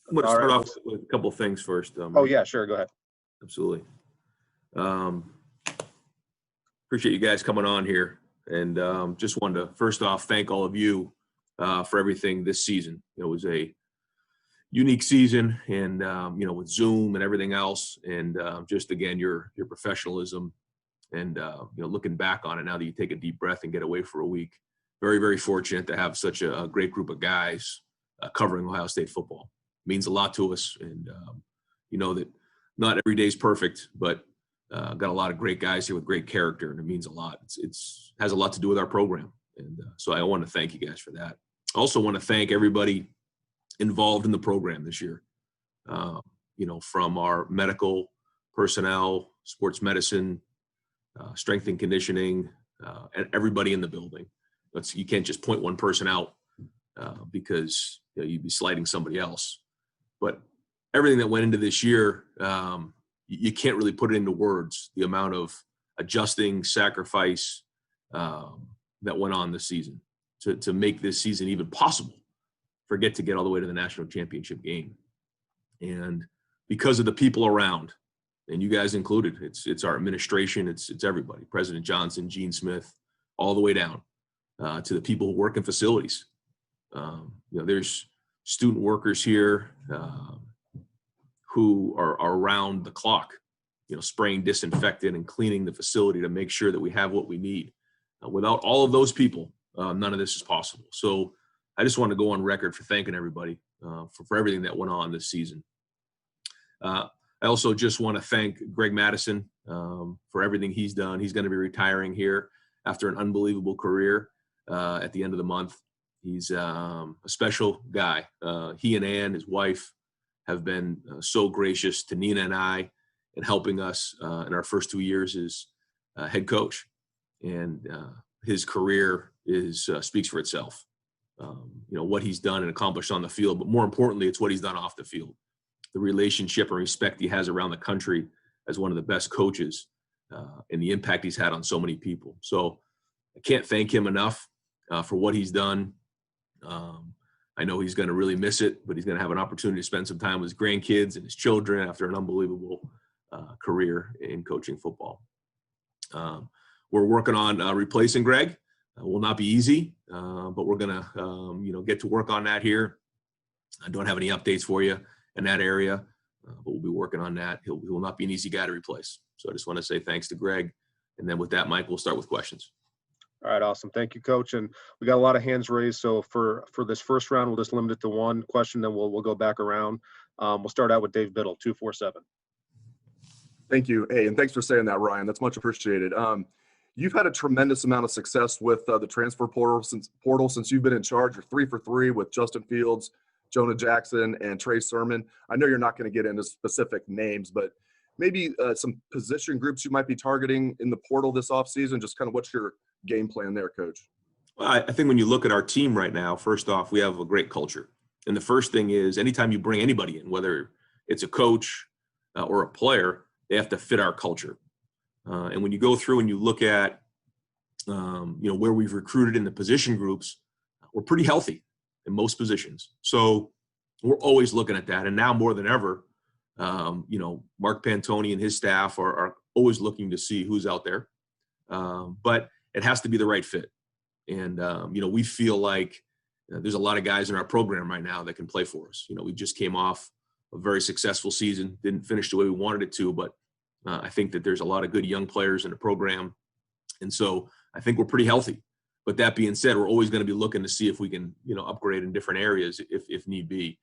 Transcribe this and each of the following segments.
I'm going to All start right. off with a couple of things first. Oh, yeah, sure. Go ahead. Absolutely. Appreciate you guys coming on here. And just wanted to, first off, thank all of you for everything this season. It was a unique season, and, with Zoom and everything else. And just, again, your professionalism. And, looking back on it now that you take a deep breath and get away for a week, very, very fortunate to have such a great group of guys covering Ohio State football. It means a lot to us. And, that not every day is perfect, but got a lot of great guys here with great character, and it means a lot. It's has a lot to do with our program. And so I want to thank you guys for that. I also want to thank everybody involved in the program this year, from our medical personnel, sports medicine, strength and conditioning, and everybody in the building. You can't just point one person out because you'd be slighting somebody else. But everything that went into this year, you can't really put it into words, the amount of adjusting, sacrifice that went on this season to make this season even possible. Forget to get all the way to the national championship game. And because of the people around, and you guys included, it's our administration, it's everybody, President Johnson, Gene Smith, all the way down to the people who work in facilities. There's student workers here who are around the clock, spraying disinfectant and cleaning the facility to make sure that we have what we need. Without all of those people, none of this is possible. So I just want to go on record for thanking everybody for everything that went on this season. I also just want to thank Greg Madison for everything he's done. He's going to be retiring here after an unbelievable career at the end of the month. He's a special guy. He and Ann, his wife, have been so gracious to Nina and I in helping us in our first 2 years as head coach. And his career speaks for itself. What he's done and accomplished on the field, but more importantly, it's what he's done off the field. The relationship and respect he has around the country as one of the best coaches and the impact he's had on so many people. So I can't thank him enough for what he's done. I know he's going to really miss it, but he's going to have an opportunity to spend some time with his grandkids and his children after an unbelievable career in coaching football. We're working on replacing Greg. Will not be easy, but we're going to, get to work on that here. I don't have any updates for you in that area, but we'll be working on that. He will not be an easy guy to replace. So I just want to say thanks to Greg. And then with that, Mike, we'll start with questions. All right, awesome. Thank you, Coach. And we got a lot of hands raised. So for this first round, we'll just limit it to one question, then we'll go back around. We'll start out with Dave Biddle, 247. Thank you. Hey, and thanks for saying that, Ryan. That's much appreciated. You've had a tremendous amount of success with the transfer portal since you've been in charge. You're 3 for 3 with Justin Fields, Jonah Jackson, and Trey Sermon. I know you're not going to get into specific names, but maybe some position groups you might be targeting in the portal this offseason. Just kind of what's your game plan there, Coach? Well, I think when you look at our team right now, first off, we have a great culture. And the first thing is anytime you bring anybody in, whether it's a coach or a player, they have to fit our culture. And when you go through and you look at, where we've recruited in the position groups, we're pretty healthy in most positions. So we're always looking at that. And now more than ever, Mark Pantoni and his staff are always looking to see who's out there. But it has to be the right fit. And, we feel like there's a lot of guys in our program right now that can play for us. We just came off a very successful season, didn't finish the way we wanted it to, but I think that there's a lot of good young players in the program. And so I think we're pretty healthy. But that being said, we're always going to be looking to see if we can, upgrade in different areas if need be.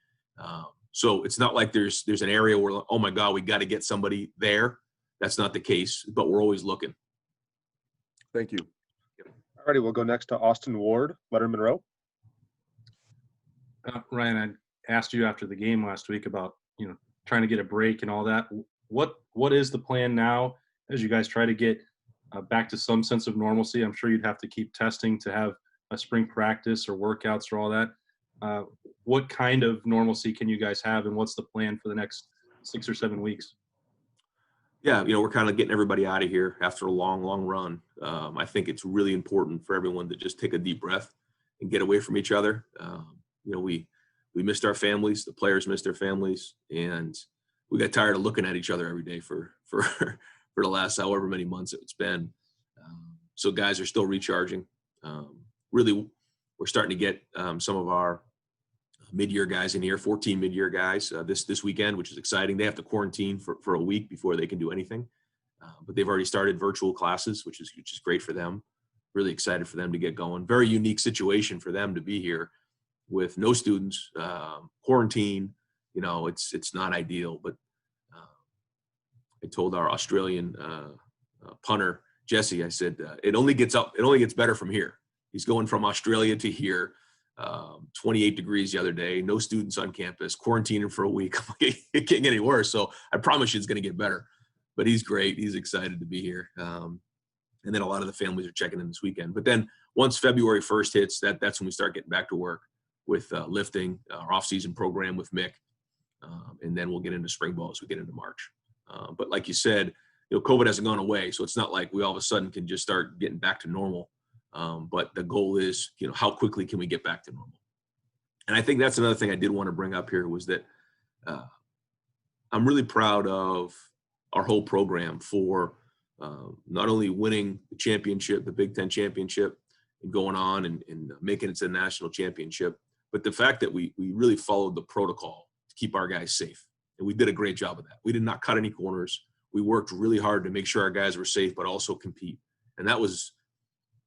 So it's not like there's an area where, oh my God, we got to get somebody there. That's not the case, but we're always looking. Thank you. All righty, we'll go next to Austin Ward, Letterman Monroe. Ryan, I asked you after the game last week about, trying to get a break and all that. What is the plan now as you guys try to get back to some sense of normalcy? I'm sure you'd have to keep testing to have a spring practice or workouts or all that. What kind of normalcy can you guys have, and what's the plan for the next 6 or 7 weeks? Yeah, we're kind of getting everybody out of here after a long, long run. I think it's really important for everyone to just take a deep breath and get away from each other. We we missed our families. The players missed their families, and we got tired of looking at each other every day for the last however many months it's been. So guys are still recharging. Really, we're starting to get some of our mid-year guys in here, 14 mid-year guys this weekend, which is exciting. They have to quarantine for a week before they can do anything. But they've already started virtual classes, which is great for them. Really excited for them to get going. Very unique situation for them to be here with no students, quarantine. It's not ideal. But I told our Australian punter Jesse, I said it only gets better from here. He's going from Australia to here. 28 degrees the other day, no students on campus, quarantining for a week. It can't get any worse. So I promise you it's going to get better. But he's great. He's excited to be here. And then a lot of the families are checking in this weekend. But then once February 1st hits, that's when we start getting back to work with lifting, our off-season program with Mick. And then we'll get into spring ball as we get into March. But like you said, COVID hasn't gone away. So it's not like we all of a sudden can just start getting back to normal. But the goal is, how quickly can we get back to normal? And I think that's another thing I did want to bring up here was that I'm really proud of our whole program for not only winning the championship, the Big Ten championship, and going on and making it to the national championship, but the fact that we really followed the protocol to keep our guys safe. And we did a great job of that. We did not cut any corners. We worked really hard to make sure our guys were safe, but also compete. And that was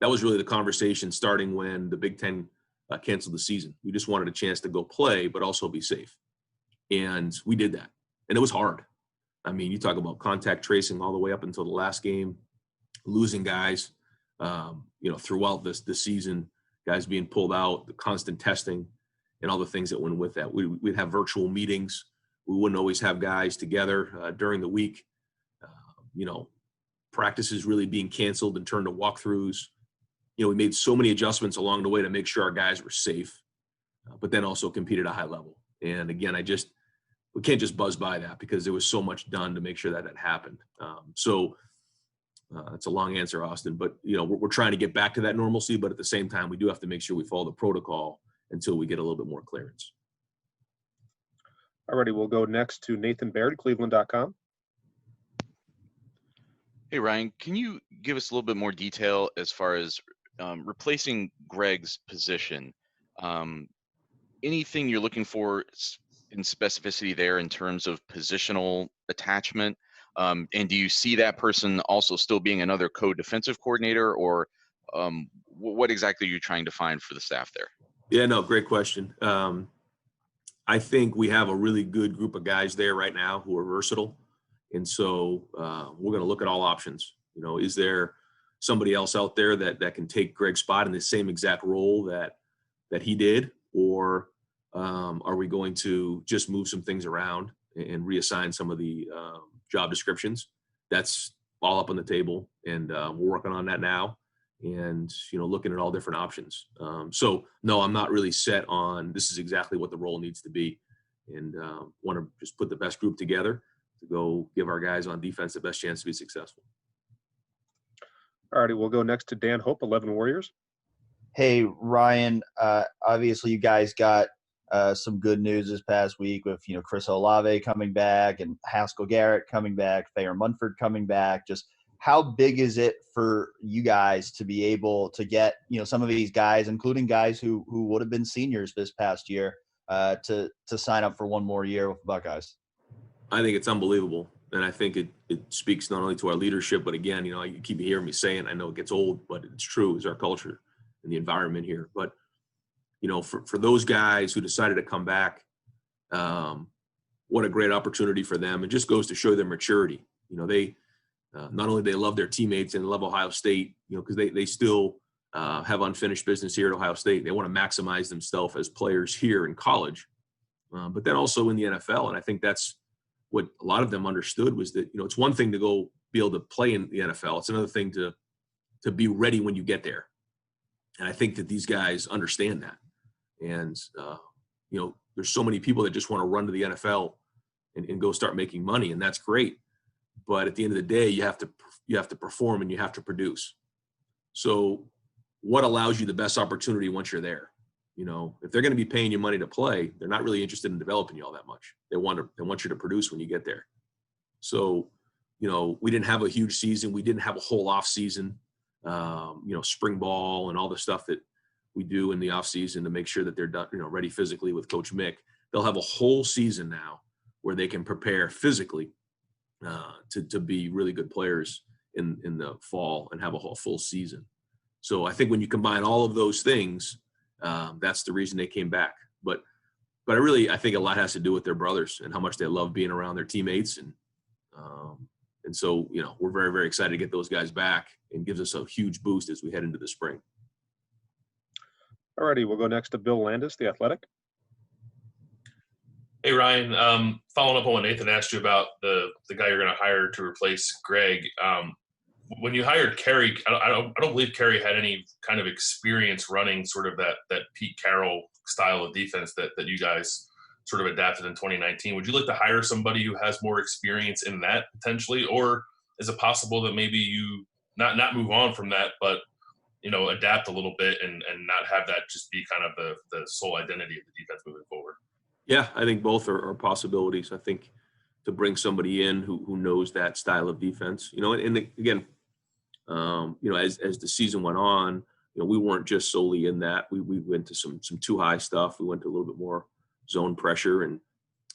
really the conversation starting when the Big Ten canceled the season. We just wanted a chance to go play, but also be safe. And we did that. And it was hard. I mean, you talk about contact tracing all the way up until the last game, losing guys, throughout the season, guys being pulled out, the constant testing, and all the things that went with that. We'd have virtual meetings. We wouldn't always have guys together during the week. Practices really being canceled and turned to walkthroughs. We made so many adjustments along the way to make sure our guys were safe, but then also compete at a high level. And again, we can't just buzz by that because there was so much done to make sure that happened. It's a long answer, Austin, but we're trying to get back to that normalcy, but at the same time, we do have to make sure we follow the protocol until we get a little bit more clearance. Alrighty, we'll go next to Nathan Baird, Cleveland.com. Hey, Ryan, can you give us a little bit more detail as far as replacing Greg's position? Anything you're looking for in specificity there in terms of positional attachment? And do you see that person also still being another co-defensive coordinator, or what exactly are you trying to find for the staff there? Yeah, no, great question. I think we have a really good group of guys there right now who are versatile. And so we're going to look at all options. Is there somebody else out there that can take Greg's spot in the same exact role that he did? Or are we going to just move some things around and reassign some of the job descriptions? That's all up on the table. And we're working on that now and, looking at all different options. So, no, I'm not really set on this is exactly what the role needs to be, and want to just put the best group together to go give our guys on defense the best chance to be successful. All righty, we'll go next to Dan Hope, 11 Warriors. Hey, Ryan, obviously you guys got some good news this past week with, Chris Olave coming back and Haskell Garrett coming back, Thayer Munford coming back. Just how big is it for you guys to be able to get, some of these guys, including guys who would have been seniors this past year, to sign up for one more year with the Buckeyes? I think it's unbelievable. And I think it speaks not only to our leadership, but again, you keep hearing me saying, I know it gets old, but it's true, is our culture and the environment here. But, for those guys who decided to come back, what a great opportunity for them. It just goes to show their maturity. They not only they love their teammates and love Ohio State, because they still have unfinished business here at Ohio State. They want to maximize themselves as players here in college, but then also in the NFL. And I think that's what a lot of them understood was that, it's one thing to go be able to play in the NFL. It's another thing to be ready when you get there. And I think that these guys understand that. And, there's so many people that just want to run to the NFL and go start making money. And that's great. But at the end of the day, you have to perform and you have to produce. So what allows you the best opportunity once you're there? if they're going to be paying you money to play, they're not really interested in developing you all that much. They want you to produce when you get there. So, we didn't have a huge season. We didn't have a whole off season, spring ball and all the stuff that we do in the off season to make sure that they're done, ready physically with Coach Mick. They'll have a whole season now where they can prepare physically to be really good players in the fall and have a whole full season. So I think when you combine all of those things, that's the reason they came back. But I think a lot has to do with their brothers and how much they love being around their teammates. And so, we're very, very excited to get those guys back, and gives us a huge boost as we head into the spring. All righty, we'll go next to Bill Landis, The Athletic. Hey, Ryan, following up on what Nathan asked you about the guy you're going to hire to replace Greg. When you hired Kerry, I don't believe Kerry had any kind of experience running sort of that Pete Carroll style of defense that you guys sort of adapted in 2019. Would you like to hire somebody who has more experience in that potentially, or is it possible that maybe you not move on from that, but adapt a little bit and not have that just be kind of the sole identity of the defense moving forward? Yeah, I think both are possibilities. I think to bring somebody in who knows that style of defense, again, as the season went on, we weren't just solely in that. We went to some too high stuff. We went to a little bit more zone pressure, and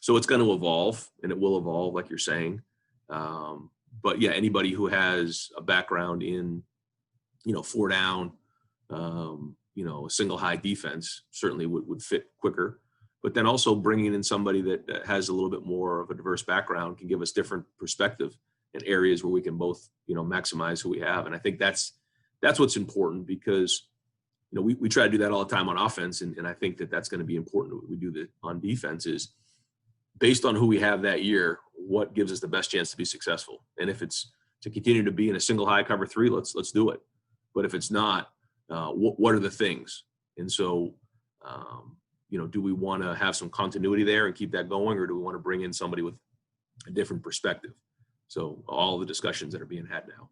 so it's going to evolve, and it will evolve, like you're saying. But yeah, anybody who has a background in, 4 down, a single high defense certainly would fit quicker. But then also bringing in somebody that has a little bit more of a diverse background can give us different perspective in areas where we can both, maximize who we have. And I think that's what's important, because, we try to do that all the time on offense. And I think that's going to be important. We do that on defense is based on who we have that year, what gives us the best chance to be successful. And if it's to continue to be in a single high cover 3, let's do it. But if it's not, what are the things? And so, do we want to have some continuity there and keep that going, or do we want to bring in somebody with a different perspective? So all the discussions that are being had now.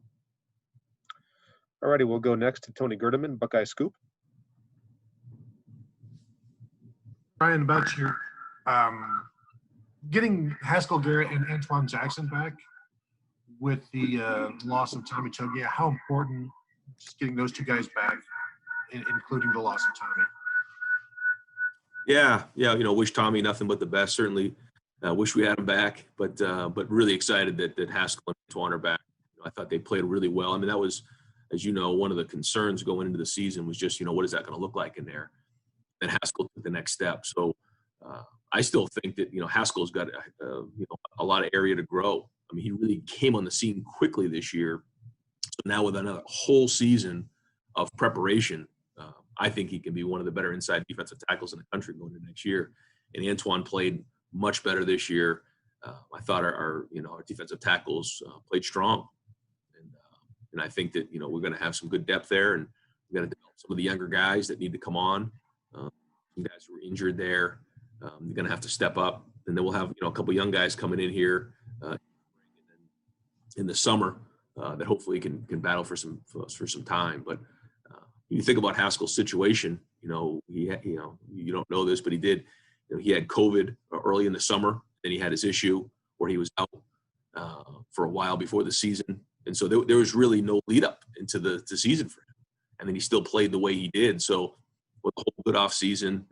All righty, we'll go next to Tony Gerdeman, Buckeye Scoop. Ryan, about your getting Haskell Garrett and Antoine Jackson back with the loss of Tommy Chogia, how important just getting those 2 guys back, including the loss of Tommy? Yeah. Wish Tommy nothing but the best. Certainly wish we had him back, but really excited that Haskell and Antoine are back. I thought they played really well. I mean, that was, as you know, one of the concerns going into the season was just, what is that going to look like in there? And Haskell took the next step. So I still think that, Haskell's got, a lot of area to grow. I mean, he really came on the scene quickly this year. So now with another whole season of preparation, I think he can be one of the better inside defensive tackles in the country going into next year. And Antoine played much better this year. I thought our defensive tackles played strong. And I think that, we're going to have some good depth there, and we're going to develop some of the younger guys that need to come on. Some guys who were injured there, they're going to have to step up. And then we'll have, a couple young guys coming in here in the summer that hopefully can battle for some time. But you think about Haskell's situation, you don't know this, but he had COVID early in the summer. Then he had his issue where he was out for a while before the season. And so there was really no lead up into the season for him. And then he still played the way he did. So with a whole good off season,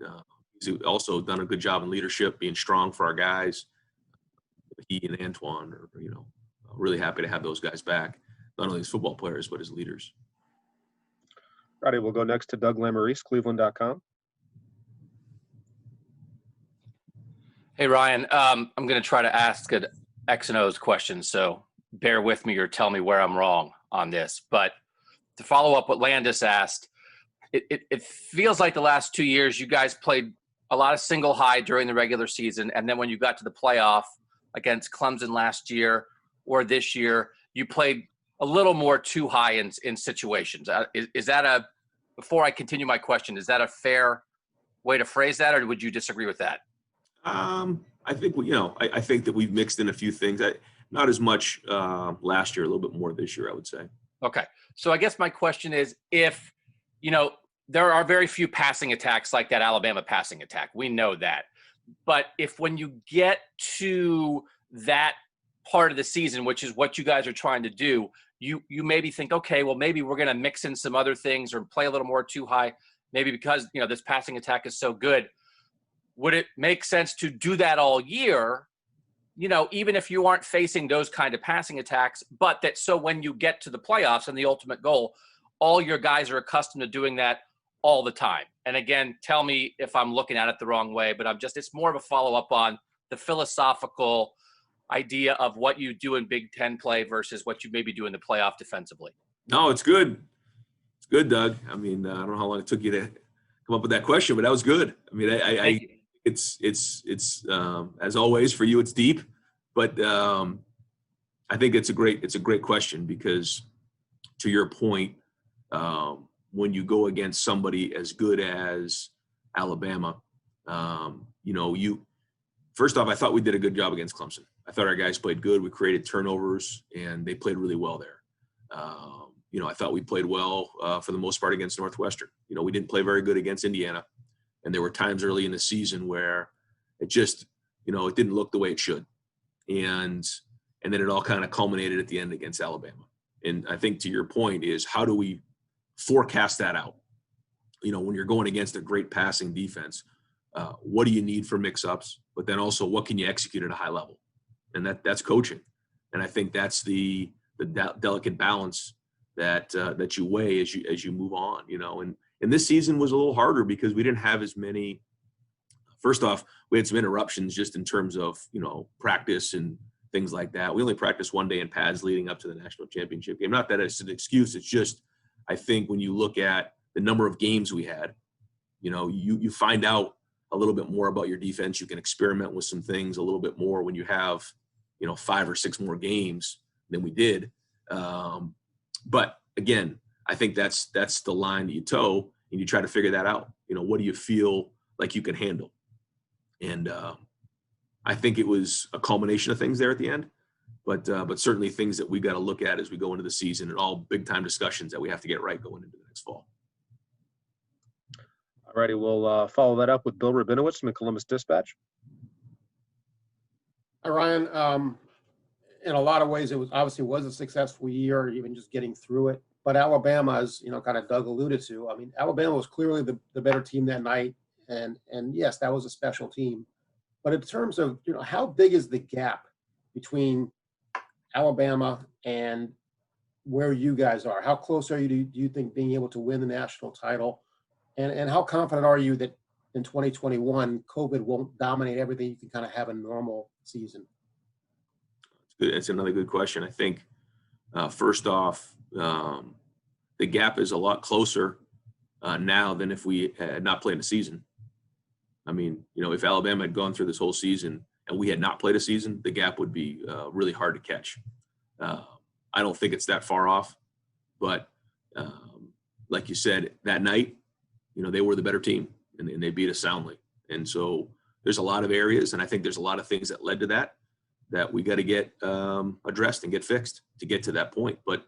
he's also done a good job in leadership, being strong for our guys. He and Antoine are, really happy to have those guys back, not only as football players, but as leaders. All righty, we'll go next to Doug Lamarice, Cleveland.com. Hey, Ryan, I'm going to try to ask an X and O's question, so bear with me or tell me where I'm wrong on this. But to follow up what Landis asked, it feels like the last 2 years you guys played a lot of single high during the regular season, and then when you got to the playoff against Clemson last year or this year, you played a little more too high in situations. Is that before I continue my question, is that a fair way to phrase that, or would you disagree with that? I think I think that we've mixed in a few things. Not as much last year, a little bit more this year, I would say. Okay. So I guess my question is, if, there are very few passing attacks like that Alabama passing attack. We know that. But if when you get to that part of the season, which is what you guys are trying to do, you maybe think, okay, well, maybe we're going to mix in some other things or play a little more too high, maybe because, this passing attack is so good. Would it make sense to do that all year, even if you aren't facing those kind of passing attacks, but that so when you get to the playoffs and the ultimate goal, all your guys are accustomed to doing that all the time? And again, tell me if I'm looking at it the wrong way, but it's more of a follow-up on the philosophical idea of what you do in Big Ten play versus what you maybe do in the playoff defensively. No, it's good. It's good, Doug. I mean, I don't know how long it took you to come up with that question, but that was good. I mean, it's as always for you, it's deep, but I think it's a great question because to your point, when you go against somebody as good as Alabama, first off, I thought we did a good job against Clemson. I thought our guys played good. We created turnovers, and they played really well there. I thought we played well for the most part against Northwestern. We didn't play very good against Indiana, and there were times early in the season where it just, it didn't look the way it should. And then it all kind of culminated at the end against Alabama. And I think to your point is how do we forecast that out? When you're going against a great passing defense, what do you need for mix-ups? But then also, what can you execute at a high level? And that's coaching. And I think that's the delicate balance that you weigh as you move on. And this season was a little harder because we didn't have as many. First off, we had some interruptions just in terms of practice and things like that. We only practiced one day in pads leading up to the national championship game. Not that it's an excuse. It's just I think when you look at the number of games we had, you find out a little bit more about your defense. You can experiment with some things a little bit more when you have, 5 or 6 more games than we did. But again, I think that's the line that you toe and you try to figure that out. What do you feel like you can handle? And I think it was a culmination of things there at the end, but certainly things that we got to look at as we go into the season and all big time discussions that we have to get right going into the next fall. All righty, we'll follow that up with Bill Rabinowitz from the Columbus Dispatch. Hi, Ryan. In a lot of ways, it was a successful year, even just getting through it. But Alabama, as kind of Doug alluded to, Alabama was clearly the better team that night, and yes, that was a special team. But in terms of how big is the gap between Alabama and where you guys are? How close are you do you think being able to win the national title? And how confident are you that in 2021 COVID won't dominate everything? You can kind of have a normal season. It's another good question. I think first off, the gap is a lot closer now than if we had not played a season. If Alabama had gone through this whole season and we had not played a season, the gap would be really hard to catch. I don't think it's that far off, but like you said, that night, they were the better team and they beat us soundly. And so there's a lot of areas, and I think there's a lot of things that led to that we got to get addressed and get fixed to get to that point. But,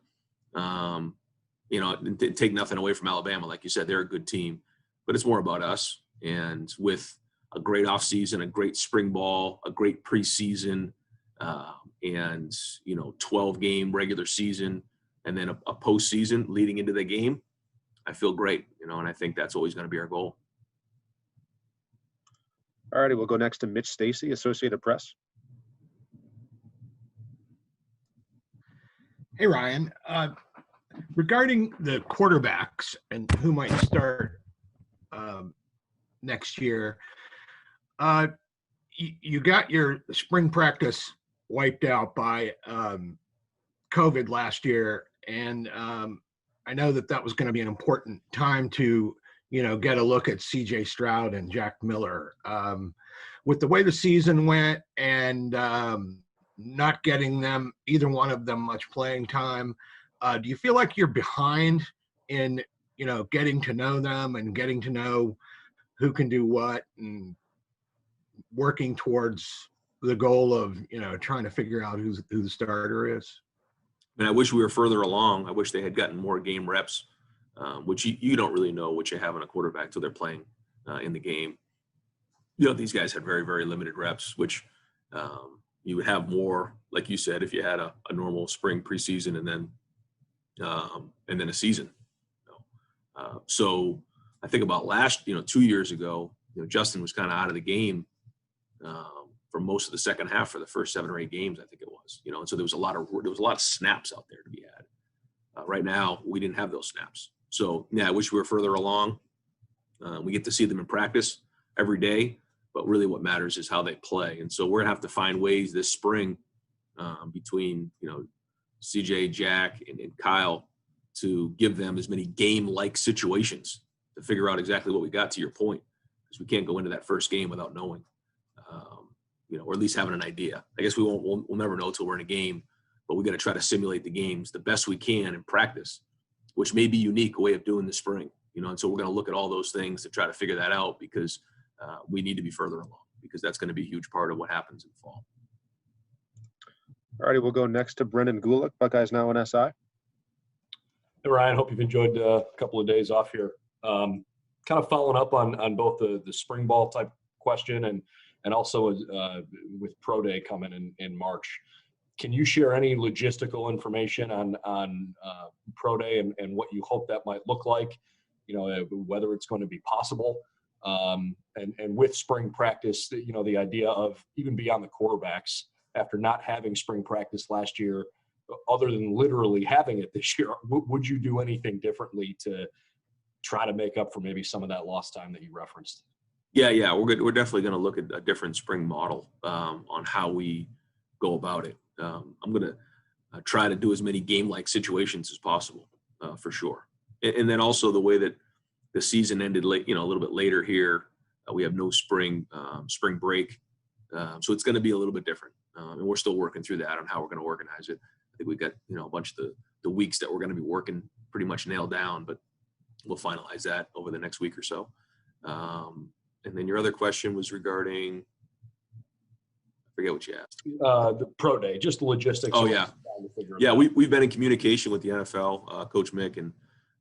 take nothing away from Alabama. Like you said, they're a good team, but it's more about us. And with a great offseason, a great spring ball, a great preseason, and 12-game regular season, and then a postseason leading into the game, I feel great, and I think that's always going to be our goal. All righty, we'll go next to Mitch Stacy, Associated Press. Hey, Ryan. Regarding the quarterbacks and who might start next year, you got your spring practice wiped out by COVID last year, and I know that was going to be an important time to get a look at C.J. Stroud and Jack Miller. With the way the season went and not getting either one of them much playing time, do you feel like you're behind in getting to know them and getting to know who can do what and working towards the goal of trying to figure out who the starter is? I wish we were further along. I wish they had gotten more game reps which you don't really know what you have on a quarterback till they're playing in the game. These guys had very, very limited reps, which you would have more, like you said, if you had a normal spring preseason and then a season. So I think about 2 years ago, Justin was kind of out of the game for most of the second half for the first 7 or 8 games, I think it was. And so there was a lot of snaps out there to be had. Right now, we didn't have those snaps. So yeah, I wish we were further along. We get to see them in practice every day, but really what matters is how they play. And so we're gonna have to find ways this spring between CJ, Jack, and Kyle to give them as many game-like situations to figure out exactly what we got, to your point, because we can't go into that first game without knowing, or at least having an idea. I guess we'll never know till we're in a game, but we got to try to simulate the games the best we can in practice, which may be unique way of doing the spring, and so we're going to look at all those things to try to figure that out, because we need to be further along, because that's going to be a huge part of what happens in fall. All righty, we'll go next to Brendan Gulick, Buckeyes Now on SI. Hey, Ryan, hope you've enjoyed a couple of days off here. Kind of following up on both the spring ball type question and also with Pro Day coming in March. Can you share any logistical information on Pro Day and what you hope that might look like, whether it's going to be possible? And with spring practice, the idea of even beyond the quarterbacks, after not having spring practice last year, other than literally having it this year, would you do anything differently to try to make up for maybe some of that lost time that you referenced? Yeah, we're definitely going to look at a different spring model on how we go about it. I'm going to try to do as many game-like situations as possible, for sure. And then also the way that the season ended late, a little bit later here, we have no spring break, so it's going to be a little bit different. And we're still working through that on how we're going to organize it. I think we've got a bunch of the weeks that we're going to be working pretty much nailed down, but we'll finalize that over the next week or so. And then your other question was regarding, I forget what you asked. The Pro Day, just the logistics. Oh yeah, yeah. We've been in communication with the NFL, Coach Mick, and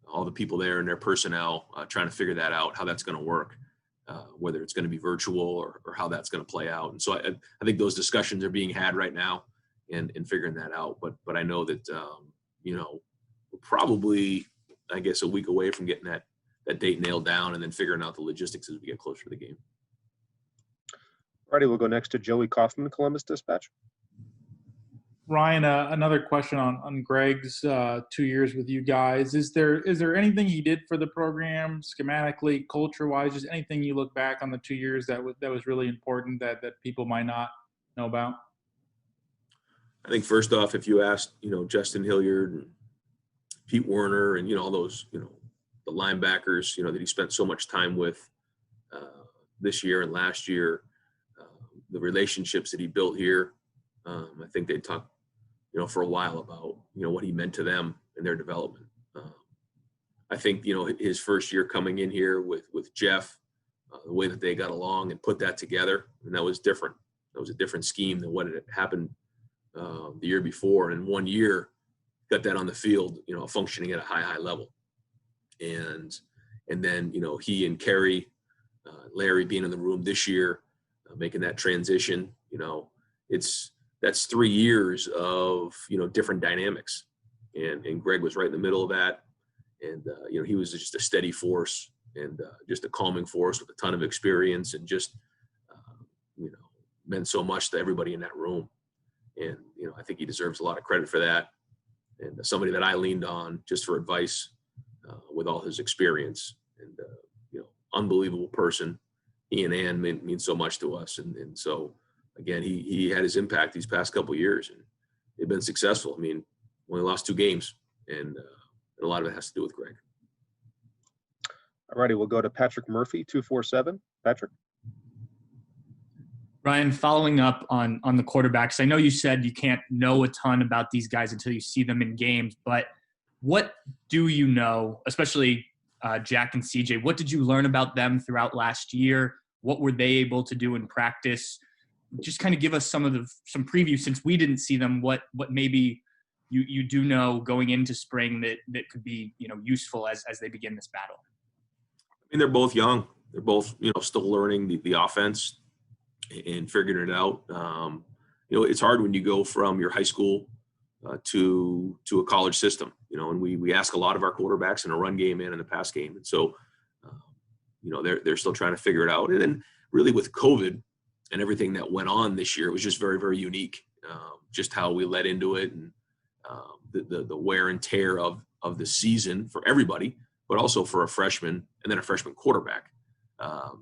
all the people there and their personnel, trying to figure that out, how that's going to work, whether it's going to be virtual or how that's going to play out. And so I think those discussions are being had right now and figuring that out. But I know that we're probably, I guess, a week away from getting that date nailed down and then figuring out the logistics as we get closer to the game. Alrighty, we'll go next to Joey Kaufman, Columbus Dispatch. Ryan, another question on Greg's 2 years with you guys. Is there anything he did for the program, schematically, culture-wise, just anything you look back on the 2 years that was really important that people might not know about? I think first off, if you asked, Justin Hilliard and Pete Werner and, all those, the linebackers, that he spent so much time with this year and last year, the relationships that he built here, I think they talked, for a while about, what he meant to them and their development. I think, his first year coming in here with Jeff, the way that they got along and put that together, and that was different. That was a different scheme than what had happened the year before. And 1 year, got that on the field, functioning at a high level. And then, he and Kerry, Larry being in the room this year, making that transition, that's 3 years of, different dynamics. And Greg was right in the middle of that. And, he was just a steady force and just a calming force with a ton of experience and just, meant so much to everybody in that room. And, I think he deserves a lot of credit for that. And somebody that I leaned on just for advice with all his experience and, unbelievable person. He and Ann mean so much to us. And so, again, he had his impact these past couple of years, and they've been successful. I mean, only lost 2 games, and a lot of it has to do with Greg. All righty, we'll go to Patrick Murphy, 247. Patrick. Ryan, following up on the quarterbacks, I know you said you can't know a ton about these guys until you see them in games, but what do you know, especially Jack and CJ, what did you learn about them throughout last year? What were they able to do in practice? Just kind of give us some preview, since we didn't see them, what maybe you do know going into spring that could be, useful as they begin this battle? I mean, they're both young. They're both, still learning the offense and figuring it out. It's hard when you go from your high school to a college system, and we ask a lot of our quarterbacks in a run game and in a pass game. And so, they're still trying to figure it out. And then really with COVID and everything that went on this year, it was just very, very unique. Just how we led into it, and the wear and tear of the season for everybody, but also for a freshman and then a freshman quarterback.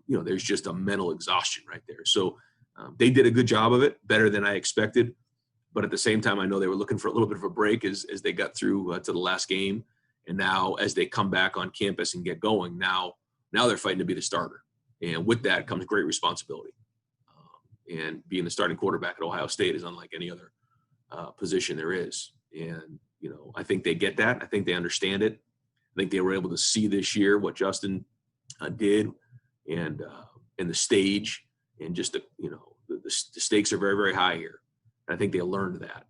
There's just a mental exhaustion right there. So they did a good job of it, better than I expected. But at the same time, I know they were looking for a little bit of a break as they got through to the last game. And now as they come back on campus and get going, now they're fighting to be the starter. And with that comes great responsibility. And being the starting quarterback at Ohio State is unlike any other position there is. And, I think they get that. I think they understand it. I think they were able to see this year what Justin did and the stage, and just, the stakes are very, very high here. And I think they learned that.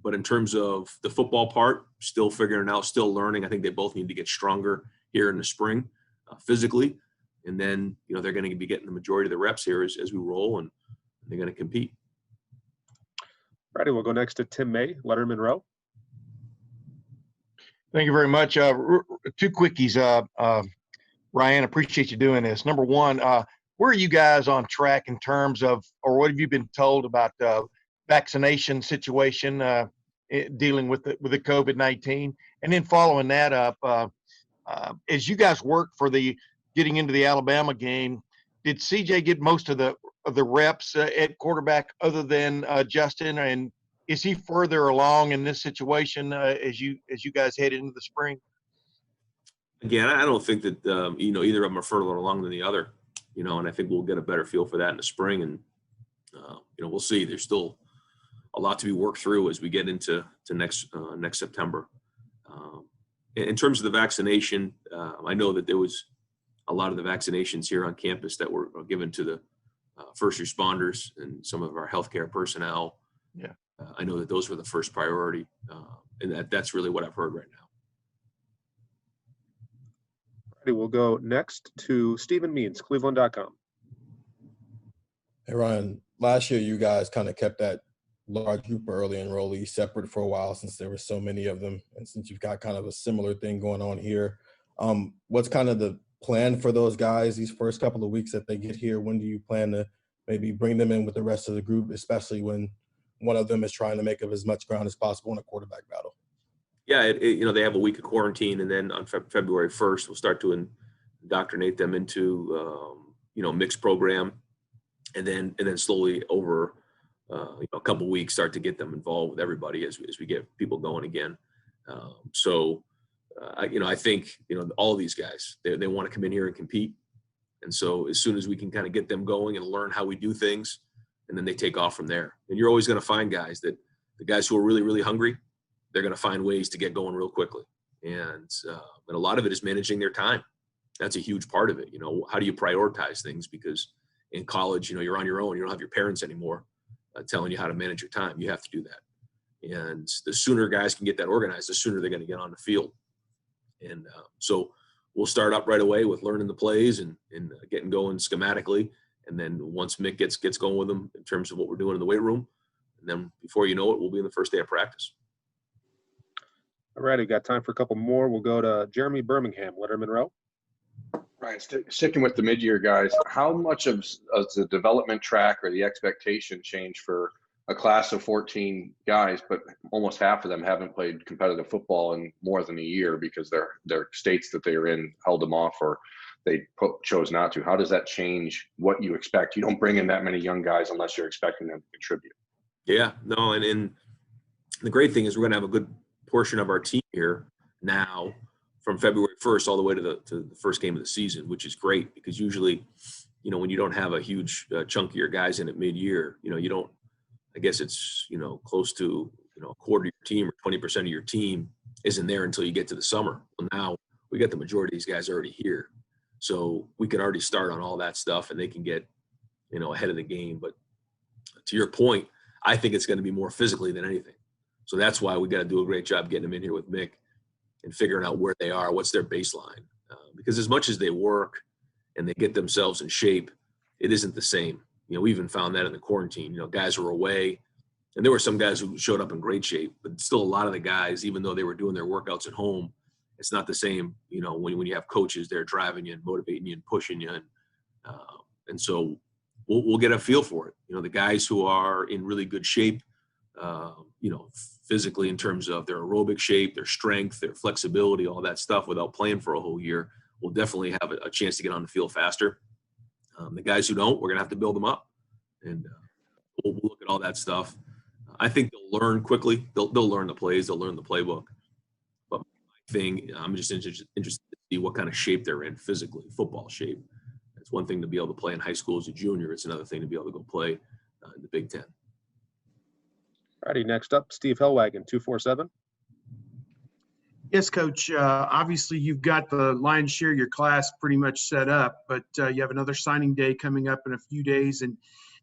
But in terms of the football part, still figuring it out, still learning. I think they both need to get stronger here in the spring physically. And then, they're going to be getting the majority of the reps here as we roll, and they're going to compete. Righty, we'll go next to Tim May, Letterman Row. Thank you very much. Two quickies. Ryan, appreciate you doing this. Number one, where are you guys on track in terms of, or what have you been told about the vaccination situation dealing with the COVID-19? And then following that up, as you guys work for getting into the Alabama game, did CJ get most of the reps at quarterback other than Justin? And is he further along in this situation as you guys head into the spring? Again, I don't think that either of them are further along than the other. And I think we'll get a better feel for that in the spring. And we'll see. There's still a lot to be worked through as we get into next September. In terms of the vaccination, I know that there was a lot of the vaccinations here on campus that were given to the first responders and some of our healthcare personnel. Yeah. I know that those were the first priority, and that's really what I've heard right now. Righty, we'll go next to Stephen Means, Cleveland.com. Hey, Ryan, last year you guys kind of kept that large group of early enrollees separate for a while since there were so many of them. And since you've got kind of a similar thing going on here, what's kind of the plan for those guys these first couple of weeks that they get here? When do you plan to maybe bring them in with the rest of the group, especially when one of them is trying to make up as much ground as possible in a quarterback battle? Yeah, they have a week of quarantine, and then on February 1st, we'll start to indoctrinate them into, mixed program, and then slowly over a couple of weeks start to get them involved with everybody as we get people going again. I think, all of these guys, they want to come in here and compete. And so as soon as we can kind of get them going and learn how we do things, and then they take off from there. And you're always going to find the guys who are really, really hungry, they're going to find ways to get going real quickly. And a lot of it is managing their time. That's a huge part of it. How do you prioritize things? Because in college, you're on your own. You don't have your parents anymore telling you how to manage your time. You have to do that. And the sooner guys can get that organized, the sooner they're going to get on the field. And so we'll start up right away with learning the plays and getting going schematically. And then once Mick gets going with them in terms of what we're doing in the weight room, and then before you know it, we'll be in the first day of practice. All right, we've got time for a couple more. We'll go to Jeremy Birmingham, Letterman Row. Right, sticking with the mid-year guys, how much of the development track or the expectation change for a class of 14 guys, but almost half of them haven't played competitive football in more than a year because their states that they are in held them off, or they chose not to? How does that change what you expect? You don't bring in that many young guys unless you're expecting them to contribute. Yeah, no, and the great thing is we're going to have a good portion of our team here now from February 1st all the way to the first game of the season, which is great because usually, when you don't have a huge chunk of your guys in at mid-year, you don't, I guess it's, close to, a quarter of your team or 20% of your team isn't there until you get to the summer. Well, now we got the majority of these guys already here. So we can already start on all that stuff and they can get, ahead of the game. But to your point, I think it's going to be more physically than anything. So that's why we got to do a great job getting them in here with Mick and figuring out where they are, what's their baseline. Because as much as they work and they get themselves in shape, it isn't the same. We even found that in the quarantine. Guys were away, and there were some guys who showed up in great shape, but still a lot of the guys, even though they were doing their workouts at home, it's not the same, when you have coaches there driving you and motivating you and pushing you. And so we'll get a feel for it. The guys who are in really good shape, physically in terms of their aerobic shape, their strength, their flexibility, all that stuff without playing for a whole year, will definitely have a chance to get on the field faster. The guys who don't, we're going to have to build them up. And we'll look at all that stuff. I think they'll learn quickly. They'll learn the plays. They'll learn the playbook. But my thing, I'm just interested to see what kind of shape they're in physically, football shape. It's one thing to be able to play in high school as a junior. It's another thing to be able to go play in the Big Ten. Righty, next up, Steve Hellwagon, 247. Yes, Coach. Obviously, you've got the lion's share of your class pretty much set up, but you have another signing day coming up in a few days, and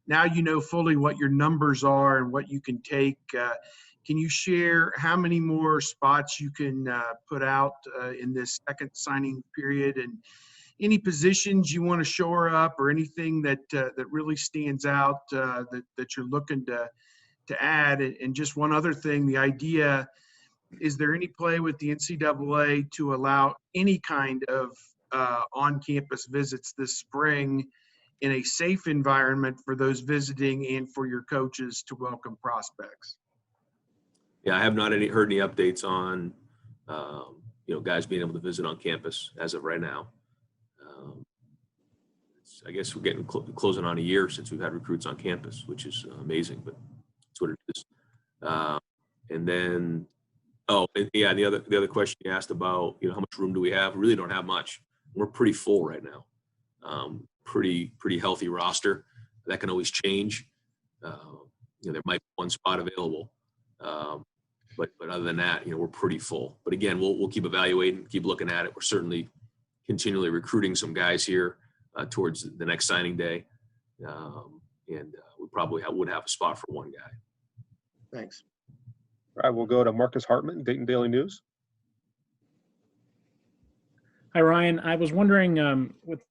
now you know fully what your numbers are and what you can take. Can you share how many more spots you can put out in this second signing period, and any positions you want to shore up, or anything that really stands out that you're looking to add? And just one other thing, the idea. Is there any play with the NCAA to allow any kind of on-campus visits this spring in a safe environment for those visiting and for your coaches to welcome prospects? Yeah, I have not heard any updates on, guys being able to visit on campus as of right now. I guess we're getting closing on a year since we've had recruits on campus, which is amazing, but that's what it is. And then, the other question you asked about, how much room do we have? We really don't have much. We're pretty full right now. Pretty healthy roster. That can always change. There might be one spot available, but other than that, we're pretty full. But again, we'll keep evaluating, keep looking at it. We're certainly continually recruiting some guys here towards the next signing day, and we probably would have a spot for one guy. Thanks. All right, we'll go to Marcus Hartman, Dayton Daily News. Hi, Ryan. I was wondering, with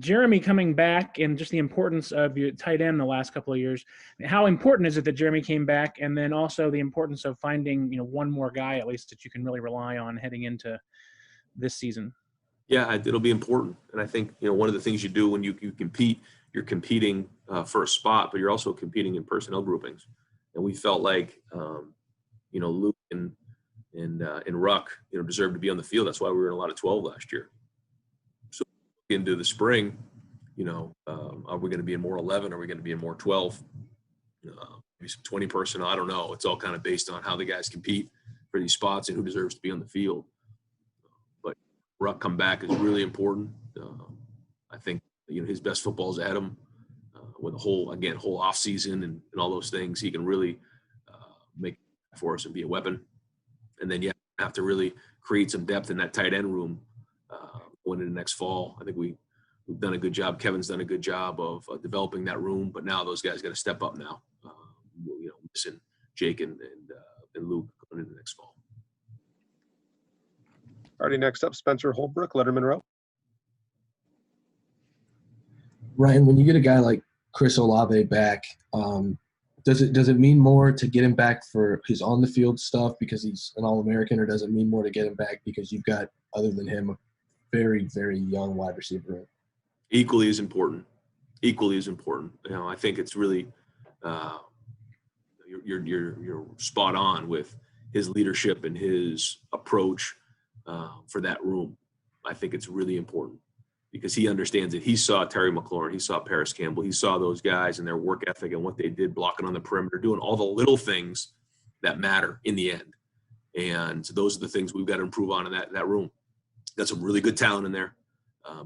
Jeremy coming back and just the importance of your tight end the last couple of years, how important is it that Jeremy came back, and then also the importance of finding, one more guy at least that you can really rely on heading into this season? Yeah, it'll be important. And I think, one of the things you do when you compete, you're competing for a spot, but you're also competing in personnel groupings. And we felt like, Luke and Ruck, deserved to be on the field. That's why we were in a lot of 12 last year. So into the spring, are we going to be in more 11? Are we going to be in more 12? Maybe some 20 personnel. I don't know. It's all kind of based on how the guys compete for these spots and who deserves to be on the field. But Ruck come back is really important. I think, his best football is ahead of him with a whole off season and all those things. He can really make for us and be a weapon. And then you have to really create some depth in that tight end room going into next fall. I think we've done a good job. Kevin's done a good job of developing that room, but now those guys got to step up now. Missing Jake and Luke going into next fall. Alrighty, next up, Spencer Holbrook, Letterman Row. Ryan, when you get a guy like Chris Olave back, does it mean more to get him back for his on the field stuff because he's an All-American, or does it mean more to get him back because you've got, other than him, a very, very young wide receiver? Equally as important. I think it's really you're spot on with his leadership and his approach for that room. I think it's really important because he understands it. He saw Terry McLaurin, he saw Paris Campbell, he saw those guys and their work ethic and what they did blocking on the perimeter, doing all the little things that matter in the end. And so those are the things we've got to improve on in that room. Got some really good talent in there,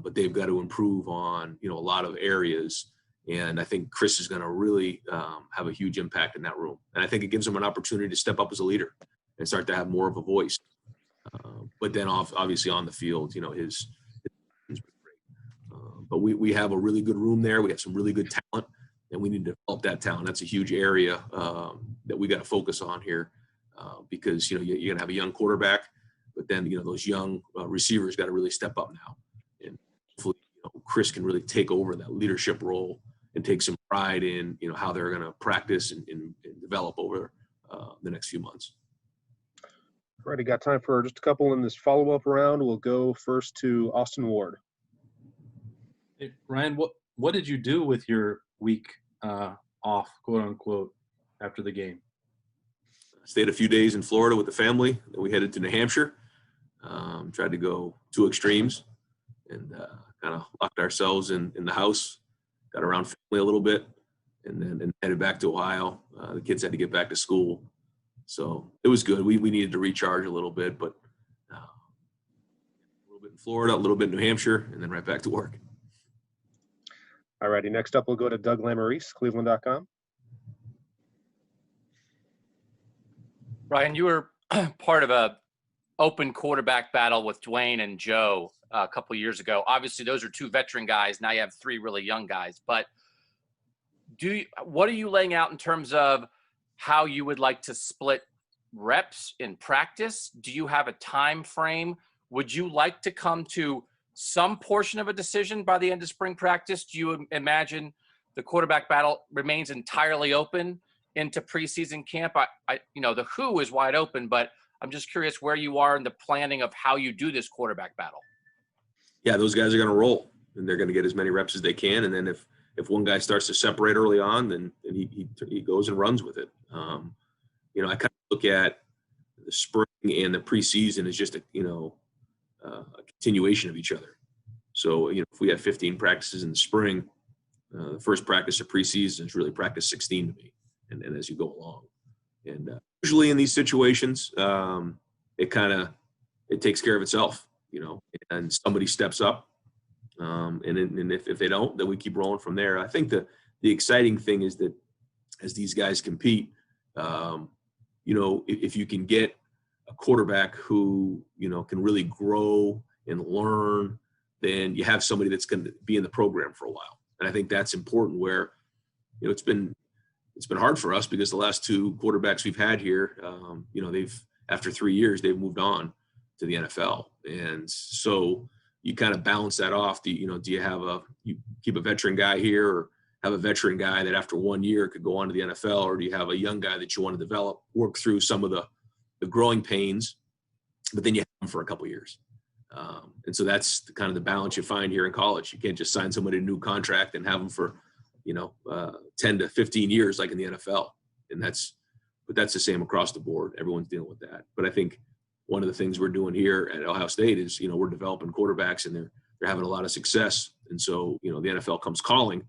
but they've got to improve on, a lot of areas. And I think Chris is going to really have a huge impact in that room. And I think it gives him an opportunity to step up as a leader and start to have more of a voice. But then obviously on the field, his but we have a really good room there. We have some really good talent, and we need to develop that talent. That's a huge area that we got to focus on here because, you're going to have a young quarterback, but then, those young receivers got to really step up now. And hopefully, Chris can really take over that leadership role and take some pride in, how they're going to practice and develop over the next few months. Already got time for just a couple in this follow-up round. We'll go first to Austin Ward. Hey, Ryan, what did you do with your week off, quote unquote, after the game? Stayed a few days in Florida with the family. Then we headed to New Hampshire. Tried to go two extremes and kind of locked ourselves in the house, got around family a little bit, and then headed back to Ohio. The kids had to get back to school. So it was good. We needed to recharge a little bit, but a little bit in Florida, a little bit in New Hampshire, and then right back to work. All righty. Next up, we'll go to Doug Lamarice, Cleveland.com. Ryan, you were part of a open quarterback battle with Dwayne and Joe a couple years ago. Obviously, those are two veteran guys. Now you have three really young guys. But what are you laying out in terms of how you would like to split reps in practice? Do you have a time frame? Would you like to come to some portion of a decision by the end of spring practice? Do you imagine the quarterback battle remains entirely open into preseason camp? The who is wide open, but I'm just curious where you are in the planning of how you do this quarterback battle. Yeah, those guys are going to roll, and they're going to get as many reps as they can. And then if one guy starts to separate early on, then he goes and runs with it. I kind of look at the spring and the preseason as just a continuation of each other. So, if we have 15 practices in the spring, the first practice of preseason is really practice 16 to me, and as you go along. And usually in these situations, it takes care of itself, and somebody steps up. And if they don't, then we keep rolling from there. I think the exciting thing is that as these guys compete, if you can get a quarterback who, can really grow and learn, then you have somebody that's going to be in the program for a while. And I think that's important where, it's been hard for us because the last two quarterbacks we've had here, after 3 years, they've moved on to the NFL. And so you kind of balance that off. Do you keep a veteran guy here or have a veteran guy that after 1 year could go on to the NFL, or do you have a young guy that you want to develop, work through some of the growing pains, but then you have them for a couple of years. And so that's kind of the balance you find here in college. You can't just sign somebody a new contract and have them for, 10 to 15 years like in the NFL. But that's the same across the board. Everyone's dealing with that. But I think one of the things we're doing here at Ohio State is, we're developing quarterbacks and they're having a lot of success. And so, the NFL comes calling,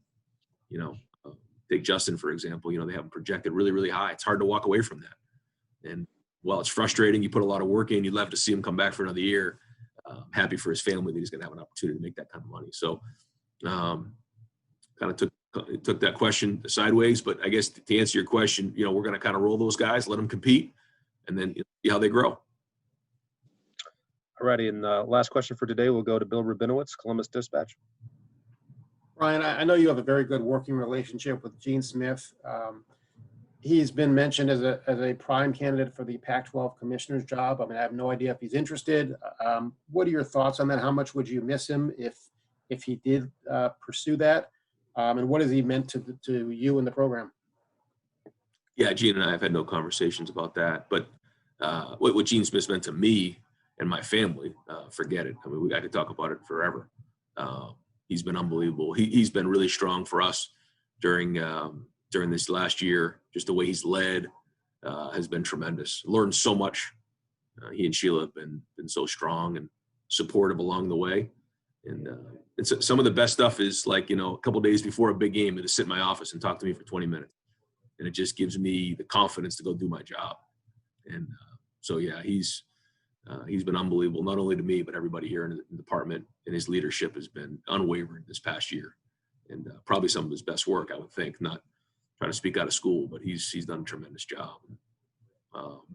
take Justin, for example, they have him projected really, really high. It's hard to walk away from that. And while it's frustrating, you put a lot of work in, you'd love to see him come back for another year. Happy for his family that he's going to have an opportunity to make that kind of money. So kind of took that question sideways, but I guess to answer your question, we're going to kind of roll those guys, let them compete, and then see how they grow. All righty, and last question for today, we'll go to Bill Rabinowitz, Columbus Dispatch. Ryan, I know you have a very good working relationship with Gene Smith. He's been mentioned as a prime candidate for the Pac-12 commissioner's job. I have no idea if he's interested. What are your thoughts on that? How much would you miss him if he did pursue that? And what has he meant to you and the program? Yeah, Gene and I have had no conversations about that. But what Gene Smith meant to me and my family, forget it. I could talk about it forever. He's been unbelievable. He's been really strong for us during this last year. Just the way he's led has been tremendous. Learned so much. He and Sheila have been so strong and supportive along the way. And some of the best stuff is like, a couple of days before a big game, to sit in my office and talk to me for 20 minutes. And it just gives me the confidence to go do my job. And so, yeah, he's been unbelievable, not only to me, but everybody here in the department. And his leadership has been unwavering this past year. And probably some of his best work, I would think, not trying to speak out of school, but he's done a tremendous job.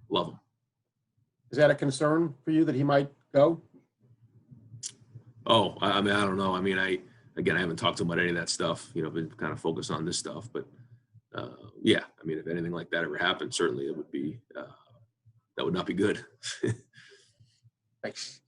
Love him. Is that a concern for you that he might go? Oh, I don't know. I haven't talked to him about any of that stuff. Been kind of focused on this stuff. But yeah, if anything like that ever happened, certainly it would be that would not be good. Thanks.